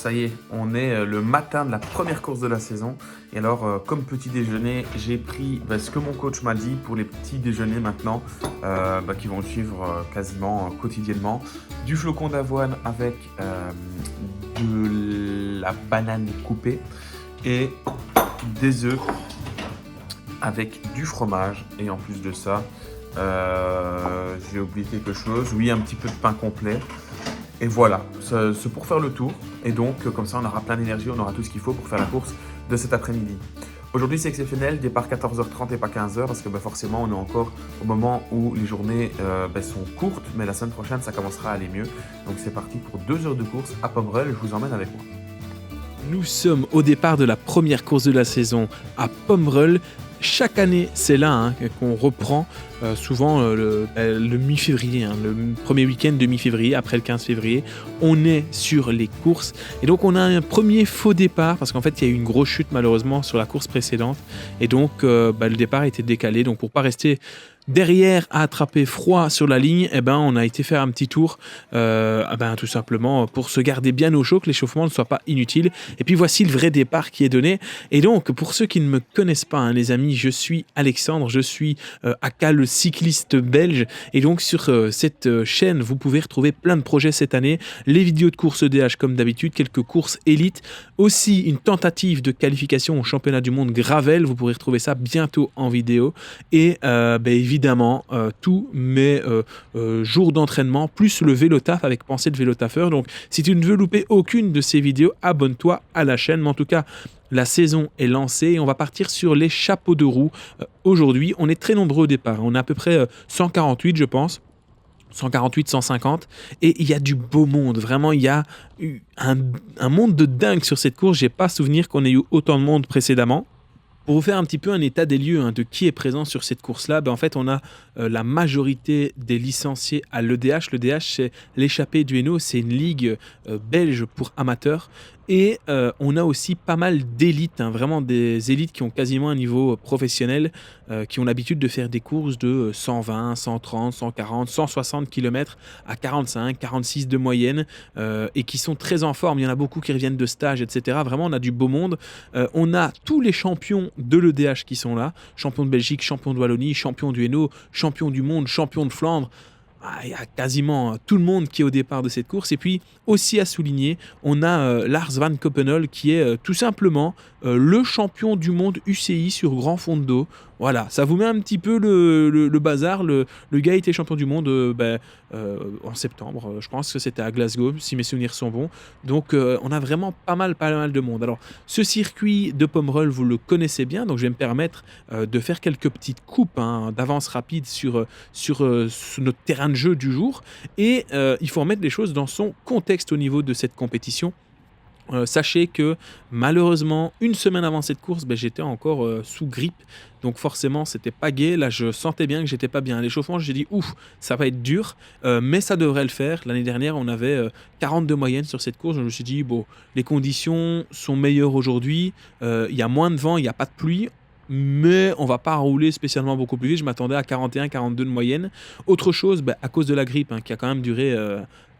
ça y est, on est le matin de la première course de la saison. Et alors, comme petit déjeuner, j'ai pris ce que mon coach m'a dit pour les petits déjeuners maintenant, qui vont suivre quasiment quotidiennement. Du flocon d'avoine avec de la banane coupée et des œufs avec du fromage. Et en plus de ça, j'ai oublié quelque chose. Oui, un petit peu de pain complet. Et voilà, c'est pour faire le tour. Et donc, comme ça, on aura plein d'énergie, on aura tout ce qu'il faut pour faire la course de cet après-midi. Aujourd'hui, c'est exceptionnel, départ 14h30 et pas 15h, parce que forcément, on est encore au moment où les journées sont courtes, mais la semaine prochaine, ça commencera à aller mieux. Donc, c'est parti pour 2 heures de course à Pomerol. Je vous emmène avec moi. Nous sommes au départ de la première course de la saison à Pomerol. Chaque année, c'est là qu'on reprend souvent le mi-février, le premier week-end de mi-février, après le 15 février. On est sur les courses. Et donc, on a un premier faux départ, parce qu'en fait, il y a eu une grosse chute malheureusement sur la course précédente. Et donc, le départ a été décalé. Donc, pour ne pas rester derrière à attraper froid sur la ligne, on a été faire un petit tour tout simplement pour se garder bien au chaud, que l'échauffement ne soit pas inutile. Et puis voici le vrai départ qui est donné. Et donc pour ceux qui ne me connaissent pas, les amis, je suis Alexandre, je suis aka le cycliste belge. Et donc sur cette chaîne, vous pouvez retrouver plein de projets cette année, les vidéos de course EDH comme d'habitude, quelques courses élites, aussi une tentative de qualification au championnat du monde Gravel. Vous pourrez retrouver ça bientôt en vidéo. Et évidemment, tous mes jours d'entraînement, plus le vélo-taf avec Pensée de vélo-taffeur. Donc, si tu ne veux louper aucune de ces vidéos, abonne-toi à la chaîne. Mais en tout cas, la saison est lancée et on va partir sur les chapeaux de roue. Aujourd'hui, on est très nombreux au départ. On est à peu près 148, je pense. 148, 150, et il y a du beau monde, vraiment il y a eu un monde de dingue sur cette course. J'ai pas souvenir qu'on ait eu autant de monde précédemment. Pour vous faire un petit peu un état des lieux de qui est présent sur cette course-là, en fait, on a la majorité des licenciés à l'EDH. L'EDH, c'est l'échappée du Hainaut, c'est une ligue belge pour amateurs. Et on a aussi pas mal d'élites, vraiment des élites qui ont quasiment un niveau professionnel, qui ont l'habitude de faire des courses de 120, 130, 140, 160 km à 45, 46 de moyenne, et qui sont très en forme. Il y en a beaucoup qui reviennent de stage, etc. Vraiment, on a du beau monde. On a tous les champions de l'EDH qui sont là. Champion de Belgique, champion de Wallonie, champion du Hainaut, champion du monde, champion de Flandre. Il y a quasiment tout le monde qui est au départ de cette course. Et puis, aussi à souligner, on a Lars Van Coppenol qui est tout simplement le champion du monde UCI sur grand fond de dos. Voilà, ça vous met un petit peu le bazar. Le gars était champion du monde en septembre. Je pense que c'était à Glasgow, si mes souvenirs sont bons. Donc, on a vraiment pas mal de monde. Alors, ce circuit de Pomerol, vous le connaissez bien. Donc, je vais me permettre de faire quelques petites coupes d'avance rapide sur notre terrain de jeu du jour. Et il faut remettre les choses dans son contexte au niveau de cette compétition. Sachez que malheureusement, une semaine avant cette course, j'étais encore sous grippe. Donc forcément, c'était pas gai. Là, je sentais bien que j'étais pas bien. L'échauffement, j'ai dit, ouf, ça va être dur, mais ça devrait le faire. L'année dernière, on avait 42 moyennes sur cette course. Je me suis dit, bon, les conditions sont meilleures aujourd'hui. Il y a moins de vent, il n'y a pas de pluie. Mais on va pas rouler spécialement beaucoup plus vite. Je m'attendais à 41, 42 de moyenne. Autre chose, à cause de la grippe, qui a quand même duré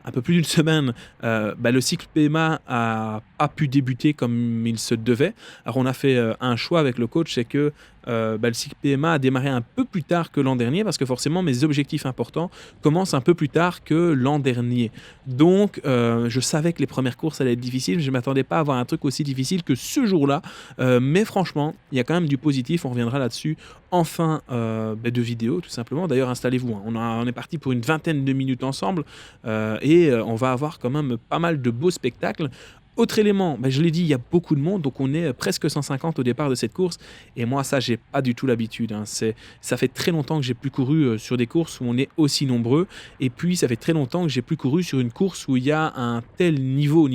un peu plus d'une semaine, le cycle PMA a pas pu débuter comme il se devait. Alors on a fait un choix avec le coach, c'est que le cycle PMA a démarré un peu plus tard que l'an dernier, parce que forcément mes objectifs importants commencent un peu plus tard que l'an dernier. Donc je savais que les premières courses allaient être difficiles, je ne m'attendais pas à avoir un truc aussi difficile que ce jour-là, mais franchement il y a quand même du positif. On reviendra là-dessus en fin de vidéo tout simplement. D'ailleurs, installez-vous, on est parti pour une vingtaine de minutes ensemble, et on va avoir quand même pas mal de beaux spectacles. Autre élément, je l'ai dit, il y a beaucoup de monde, donc on est presque 150 au départ de cette course. Et moi, ça, j'ai pas du tout l'habitude. Ça fait très longtemps que j'ai plus couru sur des courses où on est aussi nombreux. Et puis, ça fait très longtemps que j'ai plus couru sur une course où il y a un tel niveau,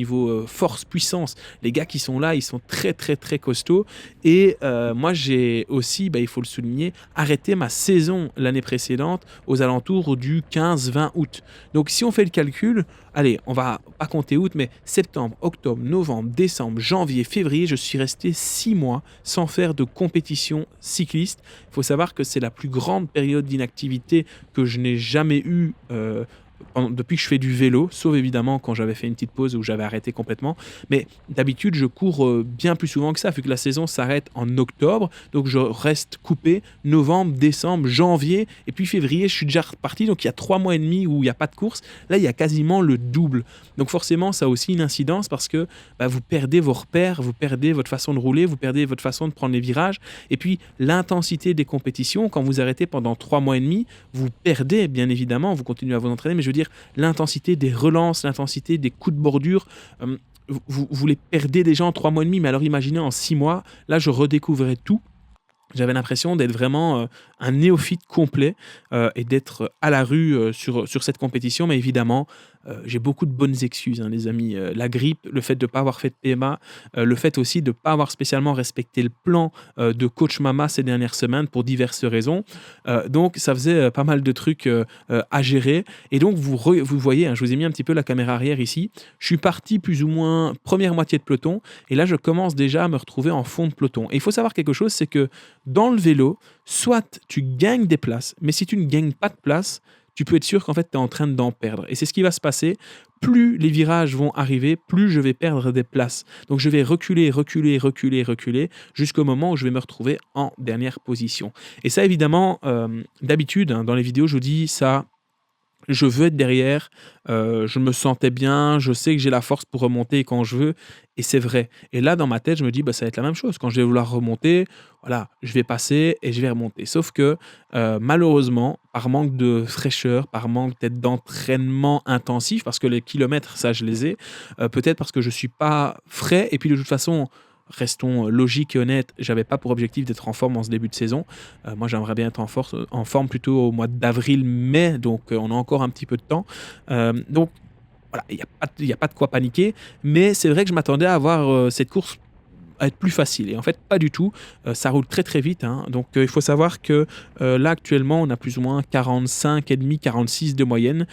force, puissance. Les gars qui sont là, ils sont très, très, très costauds. Et moi, j'ai aussi, il faut le souligner, arrêté ma saison l'année précédente aux alentours du 15-20 août. Donc, si on fait le calcul, allez, on va pas compter août, mais septembre, octobre, novembre, décembre, janvier, février, je suis resté 6 mois sans faire de compétition cycliste. Il faut savoir que c'est la plus grande période d'inactivité que je n'ai jamais eue depuis que je fais du vélo, sauf évidemment quand j'avais fait une petite pause où j'avais arrêté complètement. Mais d'habitude, je cours bien plus souvent que ça, vu que la saison s'arrête en octobre. Donc je reste coupé novembre, décembre, janvier. Et puis février, je suis déjà reparti. Donc il y a 3 mois et demi où il n'y a pas de course. Là, il y a quasiment le double. Donc forcément, ça a aussi une incidence parce que vous perdez vos repères, vous perdez votre façon de rouler, vous perdez votre façon de prendre les virages. Et puis l'intensité des compétitions, quand vous arrêtez pendant 3 mois et demi, vous perdez bien évidemment, vous continuez à vous entraîner, mais je veux dire, l'intensité des relances, l'intensité des coups de bordure, vous les perdez déjà en 3 mois et demi, mais alors imaginez en 6 mois, là je redécouvrais tout. J'avais l'impression d'être vraiment un néophyte complet et d'être à la rue sur cette compétition. Mais évidemment, j'ai beaucoup de bonnes excuses, les amis. La grippe, le fait de ne pas avoir fait de PMA, le fait aussi de ne pas avoir spécialement respecté le plan de coach Mama ces dernières semaines pour diverses raisons. Donc, ça faisait pas mal de trucs à gérer. Et donc, vous voyez, je vous ai mis un petit peu la caméra arrière ici. Je suis parti plus ou moins première moitié de peloton. Et là, je commence déjà à me retrouver en fond de peloton. Et il faut savoir quelque chose, c'est que dans le vélo, soit tu gagnes des places, mais si tu ne gagnes pas de place, tu peux être sûr qu'en fait, tu es en train d'en perdre. Et c'est ce qui va se passer. Plus les virages vont arriver, plus je vais perdre des places. Donc, je vais reculer jusqu'au moment où je vais me retrouver en dernière position. Et ça, évidemment, d'habitude, dans les vidéos, je vous dis ça. Je veux être derrière, je me sentais bien, je sais que j'ai la force pour remonter quand je veux, et c'est vrai. Et là, dans ma tête, je me dis, ça va être la même chose. Quand je vais vouloir remonter, voilà, je vais passer et je vais remonter. Sauf que, malheureusement, par manque de fraîcheur, par manque peut-être d'entraînement intensif, parce que les kilomètres, ça, je les ai, peut-être parce que je ne suis pas frais, et puis de toute façon, restons logiques et honnêtes, j'avais pas pour objectif d'être en forme en ce début de saison. Moi, j'aimerais bien être en forme plutôt au mois d'avril, mai, donc on a encore un petit peu de temps. Donc, voilà, il n'y a pas de quoi paniquer, mais c'est vrai que je m'attendais à avoir cette course à être plus facile. Et en fait, pas du tout. Ça roule très très vite. Donc, il faut savoir que là, actuellement, on a plus ou moins 45,5, 46 de moyenne.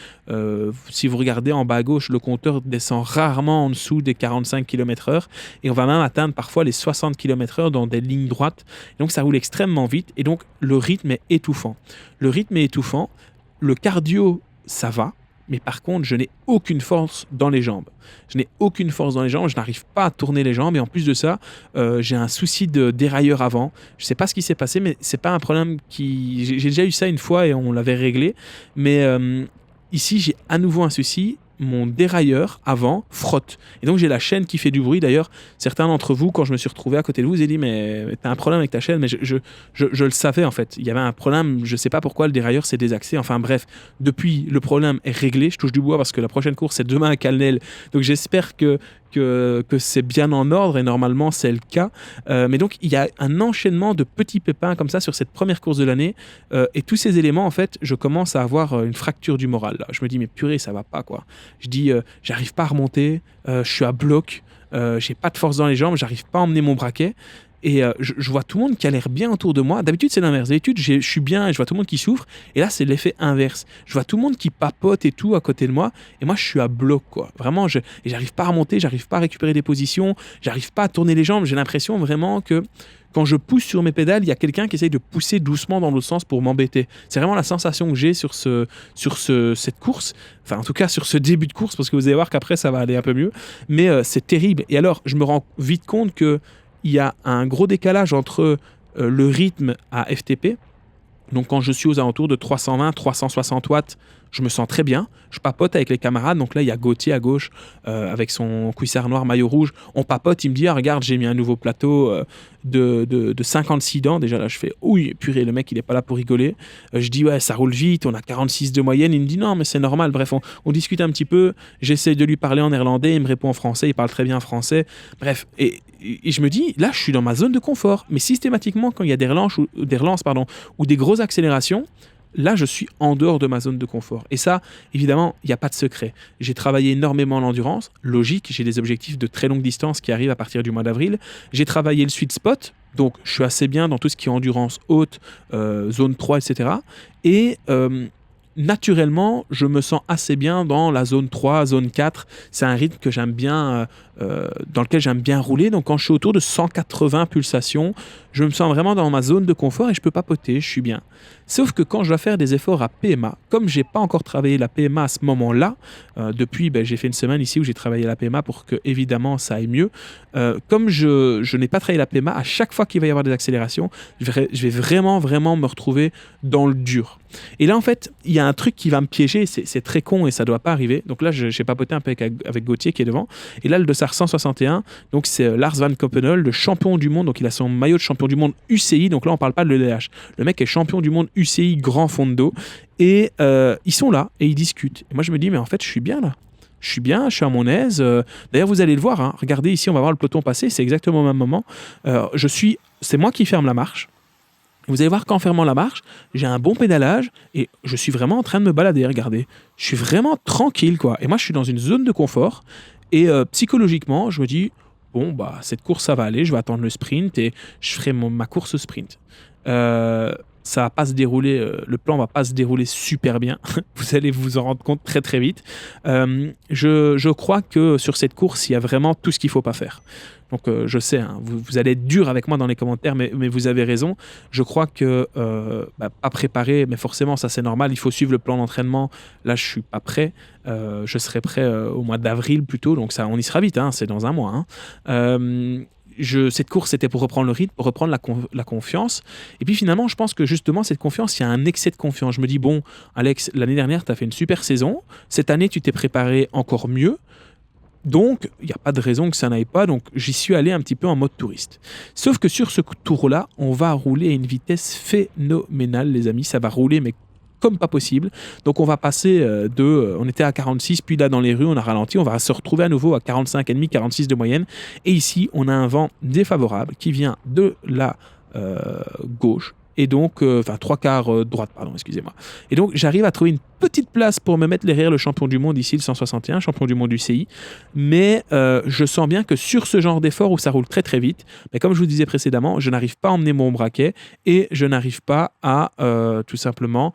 Si vous regardez en bas à gauche, le compteur descend rarement en dessous des 45 km/h. Et on va même atteindre parfois les 60 km/h dans des lignes droites. Et donc, ça roule extrêmement vite. Et donc, le rythme est étouffant. Le cardio, ça va. Mais par contre, je n'ai aucune force dans les jambes. Je n'arrive pas à tourner les jambes. Et en plus de ça, j'ai un souci de dérailleur avant. Je ne sais pas ce qui s'est passé, mais c'est pas un problème qui... J'ai déjà eu ça une fois et on l'avait réglé. Mais ici, j'ai à nouveau un souci. Mon dérailleur avant frotte. Et donc, j'ai la chaîne qui fait du bruit. D'ailleurs, certains d'entre vous, quand je me suis retrouvé à côté de vous, vous avez dit, mais t'as un problème avec ta chaîne. Mais je le savais, en fait. Il y avait un problème. Je ne sais pas pourquoi le dérailleur s'est désaxé. Enfin, bref. Depuis, le problème est réglé. Je touche du bois parce que la prochaine course, c'est demain à Calnel. Donc, j'espère que c'est bien en ordre et normalement c'est le cas. Mais donc il y a un enchaînement de petits pépins comme ça sur cette première course de l'année et tous ces éléments en fait je commence à avoir une fracture du moral là. Je me dis mais purée ça va pas quoi. Je dis j'arrive pas à remonter, je suis à bloc, j'ai pas de force dans les jambes, j'arrive pas à emmener mon braquet. Et je vois tout le monde qui a l'air bien autour de moi. D'habitude, c'est l'inverse. D'habitude, je suis bien et je vois tout le monde qui souffre. Et là, c'est l'effet inverse. Je vois tout le monde qui papote et tout à côté de moi. Et moi, je suis à bloc, quoi. Vraiment, et j'arrive pas à remonter, j'arrive pas à récupérer des positions, j'arrive pas à tourner les jambes. J'ai l'impression vraiment que quand je pousse sur mes pédales, il y a quelqu'un qui essaye de pousser doucement dans l'autre sens pour m'embêter. C'est vraiment la sensation que j'ai sur cette course. Enfin, en tout cas, sur ce début de course, parce que vous allez voir qu'après, ça va aller un peu mieux. Mais c'est terrible. Et alors, je me rends vite compte que il y a un gros décalage entre le rythme à FTP. Donc, quand je suis aux alentours de 320, 360 watts, je me sens très bien. Je papote avec les camarades. Donc là, il y a Gauthier à gauche avec son cuissard noir, maillot rouge. On papote. Il me dit, regarde, j'ai mis un nouveau plateau de 56 dents. Déjà là, je fais, oui, purée, le mec, il n'est pas là pour rigoler. Je dis, ouais, ça roule vite. On a 46 de moyenne. Il me dit, non, mais c'est normal. Bref, on discute un petit peu. J'essaie de lui parler en néerlandais. Il me répond en français. Il parle très bien français. Bref, et je me dis, là, je suis dans ma zone de confort. Mais systématiquement, quand il y a des relances ou des grosses accélérations, là, je suis en dehors de ma zone de confort. Et ça, évidemment, il n'y a pas de secret. J'ai travaillé énormément l'endurance. Logique, j'ai des objectifs de très longue distance qui arrivent à partir du mois d'avril. J'ai travaillé le sweet spot. Donc, je suis assez bien dans tout ce qui est endurance haute, zone 3, etc. Et naturellement, je me sens assez bien dans la zone 3, zone 4. C'est un rythme que j'aime bien, dans lequel j'aime bien rouler. Donc, quand je suis autour de 180 pulsations, je me sens vraiment dans ma zone de confort et je peux papoter, je suis bien. Sauf que quand je dois faire des efforts à PMA, comme j'ai pas encore travaillé la PMA à ce moment-là, depuis j'ai fait une semaine ici où j'ai travaillé la PMA pour que évidemment ça aille mieux. Comme je n'ai pas travaillé la PMA, à chaque fois qu'il va y avoir des accélérations, je vais vraiment me retrouver dans le dur. Et là en fait, il y a un truc qui va me piéger, c'est très con et ça doit pas arriver. Donc là j'ai papoté un peu avec Gauthier qui est devant. Et là le dossard 161, donc c'est Lars Van Copenhol, le champion du monde. Donc il a son maillot de champion du monde UCI. Donc là on parle pas de l'EDH. Le mec est champion du monde UCI grand fondo. Et ils sont là et ils discutent. Et moi je me dis mais en fait je suis bien là. Je suis bien, je suis à mon aise. D'ailleurs, vous allez le voir. Hein. Regardez ici, on va voir le peloton passer. C'est exactement au même moment. C'est moi qui ferme la marche. Vous allez voir qu'en fermant la marche, j'ai un bon pédalage et je suis vraiment en train de me balader. Regardez, je suis vraiment tranquille, quoi. Et moi, je suis dans une zone de confort. Et psychologiquement, je me dis, bon, cette course, ça va aller. Je vais attendre le sprint et je ferai ma course sprint. Ça va pas se dérouler, le plan va pas se dérouler super bien. Vous allez vous en rendre compte très très vite. Je crois que sur cette course, il y a vraiment tout ce qu'il faut pas faire. Donc je sais, hein, vous allez être dur avec moi dans les commentaires, mais vous avez raison. Je crois que pas préparé, mais forcément ça c'est normal. Il faut suivre le plan d'entraînement. Là je suis pas prêt. Je serai prêt au mois d'avril plutôt. Donc ça, on y sera vite. Hein, c'est dans un mois. Hein. Cette course, c'était pour reprendre le rythme, pour reprendre la confiance. Et puis finalement, je pense que justement, cette confiance, il y a un excès de confiance. Je me dis, bon, Alex, l'année dernière, tu as fait une super saison. Cette année, tu t'es préparé encore mieux. Donc, il n'y a pas de raison que ça n'aille pas. Donc, j'y suis allé un petit peu en mode touriste. Sauf que sur ce tour-là, on va rouler à une vitesse phénoménale, les amis. Ça va rouler, mais comme pas possible. Donc on va passer on était à 46, puis là dans les rues on a ralenti, on va se retrouver à nouveau à 45,5, 46 de moyenne. Et ici on a un vent défavorable qui vient de la gauche. Et donc, 3/4 droite, pardon, excusez-moi. Et donc, j'arrive à trouver une petite place pour me mettre derrière le champion du monde ici, le 161, champion du monde UCI. Mais je sens bien que sur ce genre d'effort où ça roule très très vite, mais comme je vous disais précédemment, je n'arrive pas à emmener mon braquet et je n'arrive pas à tout simplement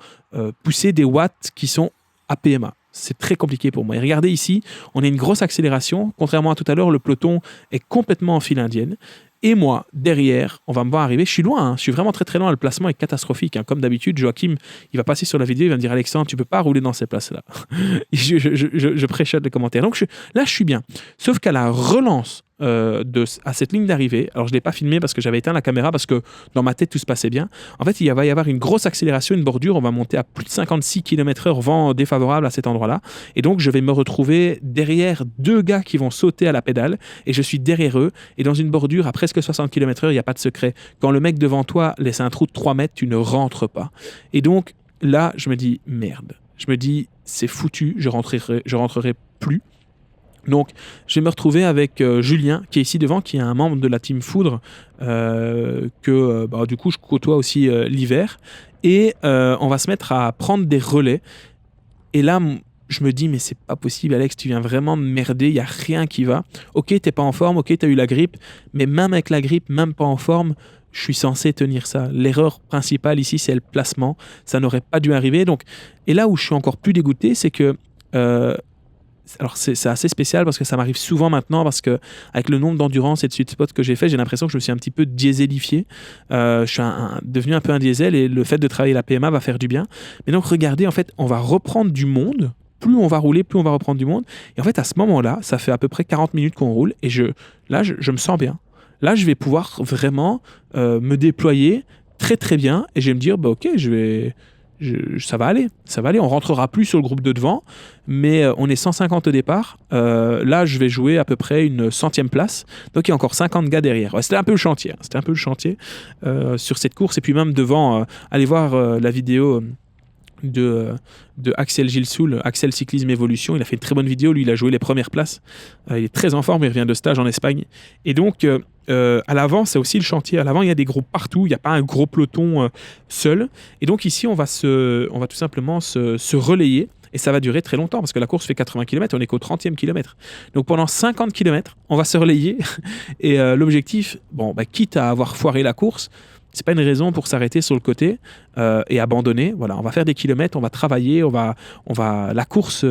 pousser des watts qui sont à PMA. C'est très compliqué pour moi. Et regardez ici, on a une grosse accélération. Contrairement à tout à l'heure, le peloton est complètement en file indienne. Et moi, derrière, on va me voir arriver. Je suis loin, hein. Je suis vraiment très très loin. Le placement est catastrophique. Hein. Comme d'habitude, Joachim, il va passer sur la vidéo, il va me dire Alexandre, tu peux pas rouler dans ces places-là. je préchote les commentaires. Donc là, je suis bien. Sauf qu'à la relance à cette ligne d'arrivée, alors je ne l'ai pas filmé parce que j'avais éteint la caméra parce que dans ma tête tout se passait bien. En fait, il va y avoir une grosse accélération, une bordure. On va monter à plus de 56 km/h, vent défavorable à cet endroit-là. Et donc, je vais me retrouver derrière deux gars qui vont sauter à la pédale et je suis derrière eux. Et dans une bordure à presque 60 km/h, il n'y a pas de secret. Quand le mec devant toi laisse un trou de 3 mètres, tu ne rentres pas. Et donc, là, je me dis merde. Je me dis, c'est foutu, je rentrerai plus. Donc, je vais me retrouver avec Julien, qui est ici devant, qui est un membre de la Team Foudre, du coup, je côtoie aussi l'hiver. Et on va se mettre à prendre des relais. Et là, je me dis, mais c'est pas possible, Alex, tu viens vraiment me merder, il n'y a rien qui va. Ok, t'es pas en forme, ok, t'as eu la grippe, mais même avec la grippe, même pas en forme, je suis censé tenir ça. L'erreur principale ici, c'est le placement. Ça n'aurait pas dû arriver. Donc, et là où je suis encore plus dégoûté, c'est que... alors c'est assez spécial parce que ça m'arrive souvent maintenant parce que avec le nombre d'endurance et de sweet spot que j'ai fait, j'ai l'impression que je me suis un petit peu dieselifié. Je suis devenu un peu un diesel et le fait de travailler la PMA va faire du bien. Mais donc regardez, en fait, on va reprendre du monde. Plus on va rouler, plus on va reprendre du monde. Et en fait, à ce moment-là, ça fait à peu près 40 minutes qu'on roule et je me sens bien. Là, je vais pouvoir vraiment me déployer très très bien et je vais me dire, ok, ça va aller, on rentrera plus sur le groupe de devant, mais on est 150 au départ. Là, je vais jouer à peu près une 100e place, donc il y a encore 50 gars derrière. Ouais, c'était un peu le chantier, sur cette course, et puis même devant, allez voir la vidéo de Axel Gilsoul, Axel Cyclisme Évolution. Il a fait une très bonne vidéo, lui il a joué les premières places, il est très en forme, il revient de stage en Espagne, et donc à l'avant c'est aussi le chantier. À l'avant il y a des groupes partout, il n'y a pas un gros peloton seul, et donc ici on va tout simplement se relayer, et ça va durer très longtemps parce que la course fait 80 km, on est qu'au 30e kilomètre, donc pendant 50 km on va se relayer et l'objectif, quitte à avoir foiré la course, c'est pas une raison pour s'arrêter sur le côté et abandonner. Voilà, on va faire des kilomètres, on va travailler, la course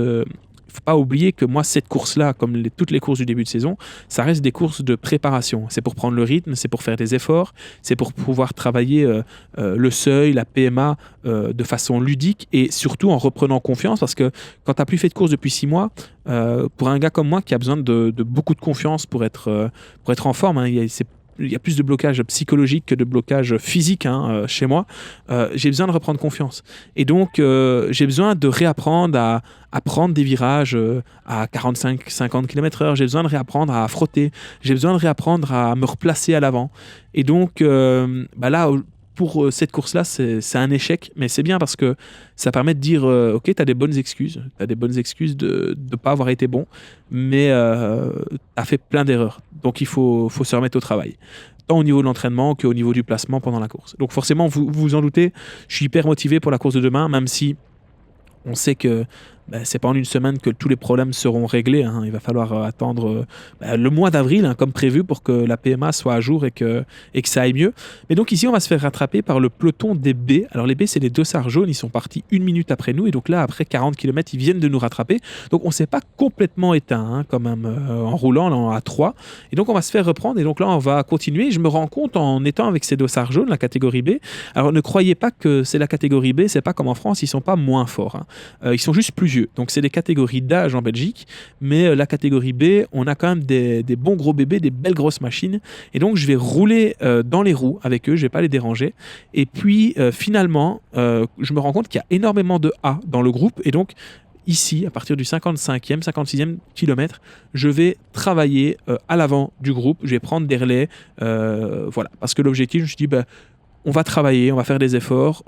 faut pas oublier que moi, cette course-là, comme toutes les courses du début de saison, ça reste des courses de préparation. C'est pour prendre le rythme, c'est pour faire des efforts, c'est pour pouvoir travailler le seuil, la PMA de façon ludique et surtout en reprenant confiance parce que quand tu n'as plus fait de course depuis 6 mois, pour un gars comme moi qui a besoin de beaucoup de confiance pour être en forme, hein, il y a plus de blocage psychologique que de blocage physique chez moi. J'ai besoin de reprendre confiance. Et donc, j'ai besoin de réapprendre à prendre des virages à 45-50 km/h. J'ai besoin de réapprendre à frotter. J'ai besoin de réapprendre à me replacer à l'avant. Et donc, là, pour cette course-là, c'est un échec. Mais c'est bien parce que ça permet de dire ok, tu as des bonnes excuses. Tu as des bonnes excuses de ne pas avoir été bon. Mais tu as fait plein d'erreurs. Donc, il faut se remettre au travail. Tant au niveau de l'entraînement qu'au niveau du placement pendant la course. Donc, forcément, vous vous en doutez, je suis hyper motivé pour la course de demain, même si on sait que c'est pas en une semaine que tous les problèmes seront réglés. Hein. Il va falloir attendre le mois d'avril, hein, comme prévu, pour que la PMA soit à jour et que ça aille mieux. Mais donc ici, on va se faire rattraper par le peloton des B. Alors les B, c'est les dossards jaunes. Ils sont partis 1 minute après nous. Et donc là, après 40 km, ils viennent de nous rattraper. Donc on ne s'est pas complètement éteint, hein, quand même, en roulant là, à 3. Et donc on va se faire reprendre. Et donc là, on va continuer. Et je me rends compte en étant avec ces dossards jaunes, la catégorie B. Alors ne croyez pas que c'est la catégorie B. C'est pas comme en France. Ils sont pas moins forts. Hein. Ils sont juste plus vieux. Donc c'est des catégories d'âge en Belgique, mais la catégorie B, on a quand même des bons gros bébés, des belles grosses machines, et donc je vais rouler dans les roues avec eux, je vais pas les déranger, et puis finalement, je me rends compte qu'il y a énormément de A dans le groupe, et donc ici, à partir du 55e, 56e kilomètre, je vais travailler à l'avant du groupe, je vais prendre des relais, voilà, parce que l'objectif, je me suis dit, on va travailler, on va faire des efforts.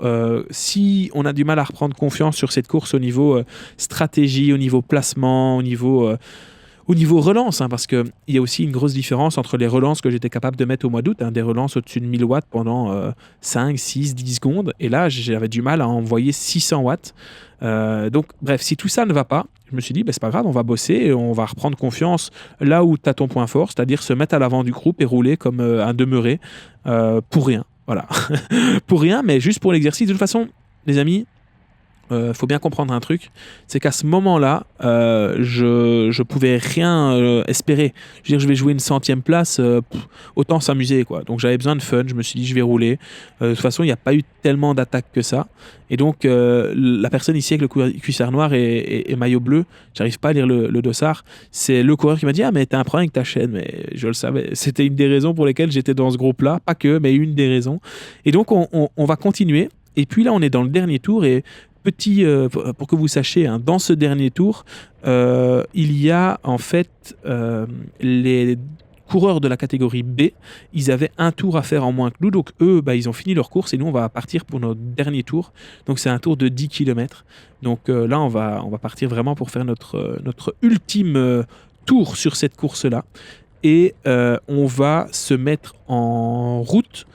Si on a du mal à reprendre confiance sur cette course au niveau stratégie, au niveau placement, au niveau relance, hein, parce qu'il y a aussi une grosse différence entre les relances que j'étais capable de mettre au mois d'août, hein, des relances au-dessus de 1000 watts pendant 5, 6, 10 secondes. Et là, j'avais du mal à envoyer 600 watts. Donc, bref, si tout ça ne va pas, je me suis dit, c'est pas grave, on va bosser et on va reprendre confiance là où tu as ton point fort, c'est-à-dire se mettre à l'avant du groupe et rouler comme un demeuré pour rien. Voilà, pour rien, mais juste pour l'exercice. De toute façon, les amis, faut bien comprendre un truc, c'est qu'à ce moment-là, je pouvais rien espérer. Je veux dire, je vais jouer une 100e place, autant s'amuser, quoi. Donc j'avais besoin de fun, je me suis dit, je vais rouler. De toute façon, il n'y a pas eu tellement d'attaques que ça. Et donc, la personne ici avec le cuissard noir et maillot bleu, j'arrive pas à lire le dossard, c'est le coureur qui m'a dit, ah mais t'as un problème avec ta chaîne. Mais je le savais, c'était une des raisons pour lesquelles j'étais dans ce groupe-là, pas que, mais une des raisons. Et donc, on va continuer. Et puis là, on est dans le dernier tour et pour que vous sachiez, hein, dans ce dernier tour, il y a en fait les coureurs de la catégorie B, ils avaient un tour à faire en moins que nous, donc eux, ils ont fini leur course et nous, on va partir pour notre dernier tour. Donc c'est un tour de 10 km. Donc là, on va partir vraiment pour faire notre ultime tour sur cette course-là. Et on va se mettre en route.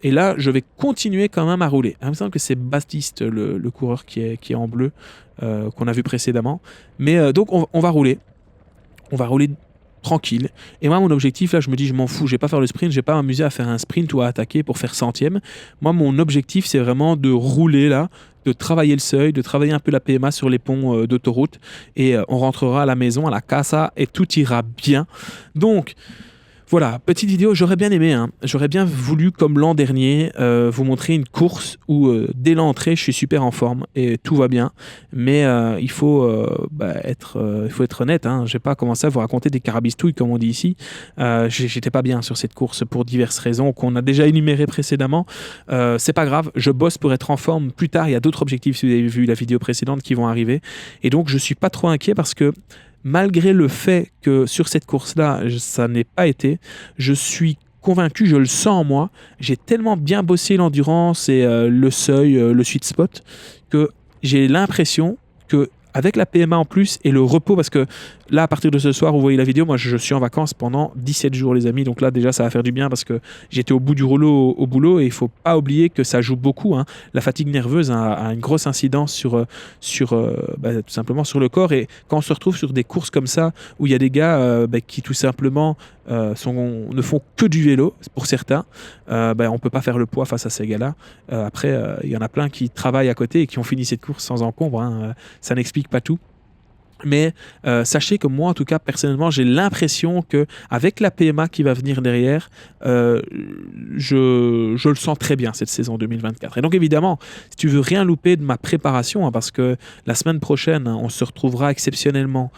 Et là, je vais continuer quand même à rouler. Il me semble que c'est Baptiste, le coureur qui est en bleu, qu'on a vu précédemment. Mais donc, on va rouler. On va rouler tranquille. Et moi, mon objectif, là, je me dis, je m'en fous. Je vais pas faire le sprint. Je vais pas m'amuser à faire un sprint ou à attaquer pour faire 100e. Moi, mon objectif, c'est vraiment de rouler là, de travailler le seuil, de travailler un peu la PMA sur les ponts d'autoroute. Et on rentrera à la maison, à la casa, et tout ira bien. Donc, voilà, petite vidéo, j'aurais bien aimé, hein. J'aurais bien voulu, comme l'an dernier, vous montrer une course où dès l'entrée, je suis super en forme et tout va bien. Mais il faut être honnête, hein. Je vais pas commencer à vous raconter des carabistouilles, comme on dit ici. J'étais pas bien sur cette course pour diverses raisons qu'on a déjà énumérées précédemment. C'est pas grave, je bosse pour être en forme plus tard. Il y a d'autres objectifs, si vous avez vu la vidéo précédente, qui vont arriver. Et donc, je suis pas trop inquiet parce que malgré le fait que sur cette course-là, ça n'ait pas été, je suis convaincu, je le sens en moi, j'ai tellement bien bossé l'endurance et le seuil, le sweet spot, que j'ai l'impression que avec la PMA en plus et le repos, parce que là, à partir de ce soir, vous voyez la vidéo, moi je suis en vacances pendant 17 jours, les amis. Donc là, déjà, ça va faire du bien parce que j'étais au bout du rouleau au boulot et il ne faut pas oublier que ça joue beaucoup, hein. La fatigue nerveuse a une grosse incidence sur tout simplement sur le corps. Et quand on se retrouve sur des courses comme ça, où il y a des gars qui tout simplement ne font que du vélo, pour certains, on ne peut pas faire le poids face à ces gars-là. Après, il y en a plein qui travaillent à côté et qui ont fini cette course sans encombre, hein. Ça n'explique pas tout. Mais sachez que moi, en tout cas, personnellement, j'ai l'impression qu'avec la PMA qui va venir derrière, je le sens très bien cette saison 2024. Et donc, évidemment, si tu veux rien louper de ma préparation, parce que la semaine prochaine, on se retrouvera exceptionnellement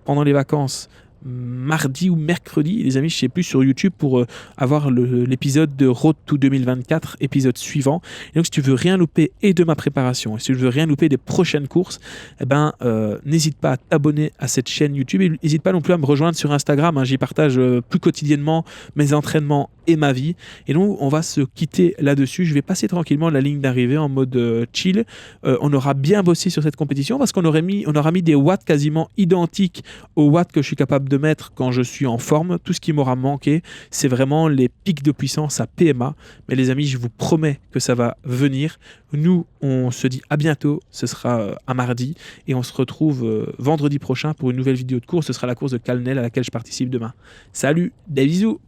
pendant les vacances, mardi ou mercredi, les amis, je ne sais plus, sur YouTube pour avoir l'épisode de Road to 2024, épisode suivant. Et donc, si tu veux rien louper et de ma préparation, et si tu veux rien louper des prochaines courses, n'hésite pas à t'abonner à cette chaîne YouTube et n'hésite pas non plus à me rejoindre sur Instagram. J'y partage plus quotidiennement mes entraînements et ma vie. Et donc, on va se quitter là-dessus. Je vais passer tranquillement la ligne d'arrivée en mode chill. On aura bien bossé sur cette compétition parce qu'on aura mis des watts quasiment identiques aux watts que je suis capable de mettre quand je suis en forme. Tout ce qui m'aura manqué, c'est vraiment les pics de puissance à PMA. Mais les amis, je vous promets que ça va venir. Nous, on se dit à bientôt. Ce sera à mardi et on se retrouve vendredi prochain pour une nouvelle vidéo de course. Ce sera la course de Calnel à laquelle je participe demain. Salut, des bisous!